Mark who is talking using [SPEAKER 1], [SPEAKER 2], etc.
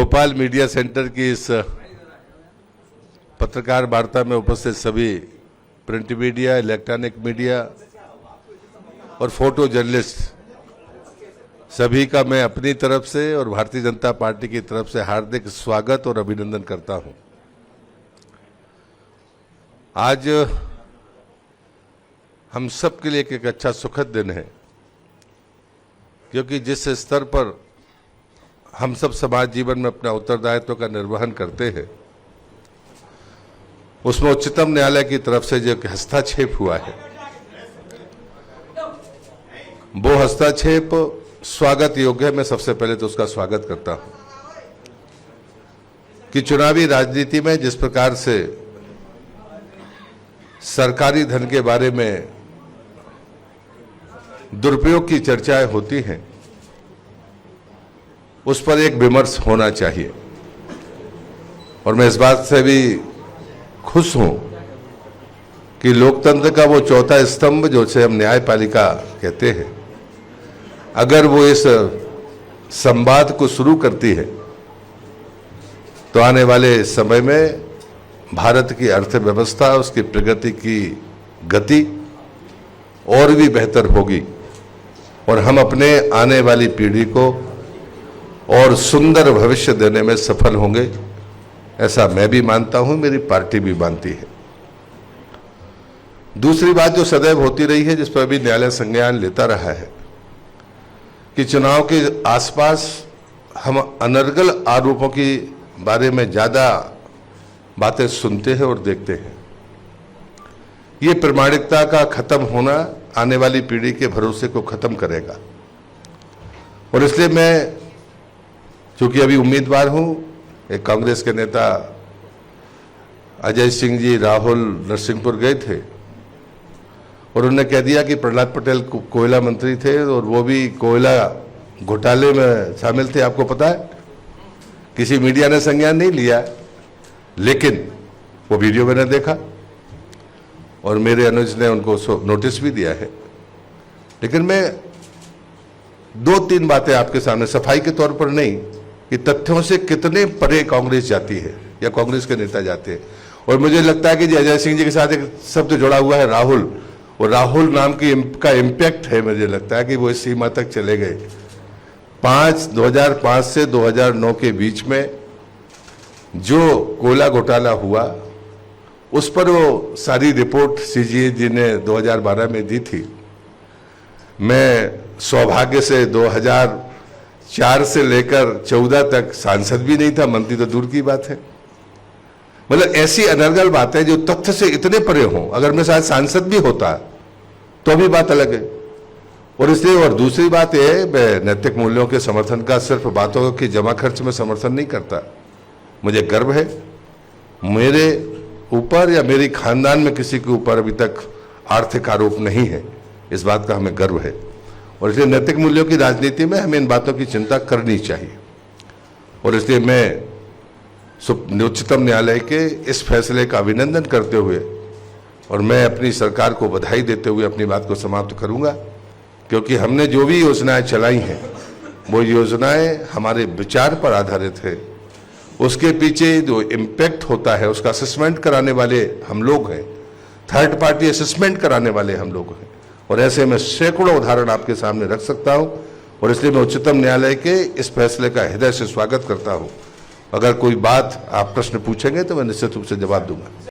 [SPEAKER 1] Bhopal media centre की इस पत्रकार वार्ता में उपस्थित सभी प्रिंट मीडिया, इलेक्ट्रॉनिक मीडिया और फोटो जर्नलिस्ट सभी का मैं अपनी तरफ से और भारतीय जनता पार्टी की तरफ से हार्दिक स्वागत और अभिनंदन करता हूं। आज हम सब के लिए एक अच्छा सुखद दिन है, क्योंकि जिस स्तर पर हम सब समाज जीवन में अपना उत्तरदायित्व का निर्वहन करते हैं, उसमें उच्चतम न्यायालय की तरफ से जो हस्तक्षेप हुआ है, वो हस्तक्षेप स्वागत योग्य है। मैं सबसे पहले तो उसका स्वागत करता हूं कि चुनावी राजनीति में जिस प्रकार से सरकारी धन के बारे में दुरुपयोग की चर्चाएं होती हैं, उस पर एक विमर्श होना चाहिए। और मैं इस बात से भी खुश हूं कि लोकतंत्र का वो चौथा स्तंभ जो से हम न्यायपालिका कहते हैं, अगर वो इस संवाद को शुरू करती है तो आने वाले समय में भारत की अर्थव्यवस्था, उसकी प्रगति की गति और भी बेहतर होगी और हम अपने आने वाली पीढ़ी को और सुंदर भविष्य देने में सफल होंगे। ऐसा मैं भी मानता हूं, मेरी पार्टी भी मानती है। दूसरी बात जो सदैव होती रही है, जिस पर भी न्यायालय संज्ञान लेता रहा है, कि चुनाव के आसपास हम अनर्गल आरोपों के बारे में ज्यादा बातें सुनते हैं और देखते हैं। ये प्रामाणिकता का खत्म होना आने वाली पीढ़ी के भरोसे को खत्म करेगा। और इसलिए मैं, चूंकि अभी उम्मीदवार हूं, एक कांग्रेस के नेता अजय सिंह जी राहुल नरसिंहपुर गए थे और उन्होंने कह दिया कि प्रहलाद पटेल कोयला मंत्री थे और वो भी कोयला घोटाले में शामिल थे। आपको पता है, किसी मीडिया ने संज्ञान नहीं लिया, लेकिन वो वीडियो मैंने देखा और मेरे अनुज ने उनको नोटिस भी दिया है। लेकिन मैं दो तीन बातें आपके सामने सफाई के तौर पर नहीं, कि तथ्यों से कितने परे कांग्रेस जाती है या कांग्रेस के नेता जाते हैं। और मुझे लगता है कि अजय सिंह जी के साथ एक शब्द जुड़ा हुआ है, राहुल, और राहुल नाम की का इम्पैक्ट है। मुझे लगता है कि वो इस सीमा तक चले गए। 2005 से 2009 के बीच में जो कोयला घोटाला हुआ, उस पर वो सारी रिपोर्ट सीजीए जी ने 2012 में दी थी। मैं सौभाग्य से 2004 से लेकर 14 तक सांसद भी नहीं था, मंत्री तो दूर की बात है। मतलब ऐसी अनर्गल बातें जो तथ्य से इतने परे हों, अगर मैं शायद सांसद भी होता तो भी बात अलग है। और इसलिए, और दूसरी बात यह है, मैं नैतिक मूल्यों के समर्थन का सिर्फ बातों की जमा खर्च में समर्थन नहीं करता। मुझे गर्व है मेरे ऊपर या मेरी खानदान में किसी के ऊपर अभी तक आर्थिक आरोप नहीं है, इस बात का हमें गर्व है। और इसलिए नैतिक मूल्यों की राजनीति में हमें इन बातों की चिंता करनी चाहिए। और इसलिए मैं उच्चतम न्यायालय के इस फैसले का अभिनंदन करते हुए और मैं अपनी सरकार को बधाई देते हुए अपनी बात को समाप्त करूंगा, क्योंकि हमने जो भी योजनाएं चलाई हैं, वो योजनाएं हमारे विचार पर आधारित है। उसके पीछे जो इम्पैक्ट होता है, उसका असेसमेंट कराने वाले हम लोग हैं, थर्ड पार्टी असेसमेंट कराने वाले हम लोग हैं। और ऐसे में सैकड़ों उदाहरण आपके सामने रख सकता हूं। और इसलिए मैं उच्चतम न्यायालय के इस फैसले का हृदय से स्वागत करता हूं। अगर कोई बात आप प्रश्न पूछेंगे तो मैं निश्चित रूप से जवाब दूंगा।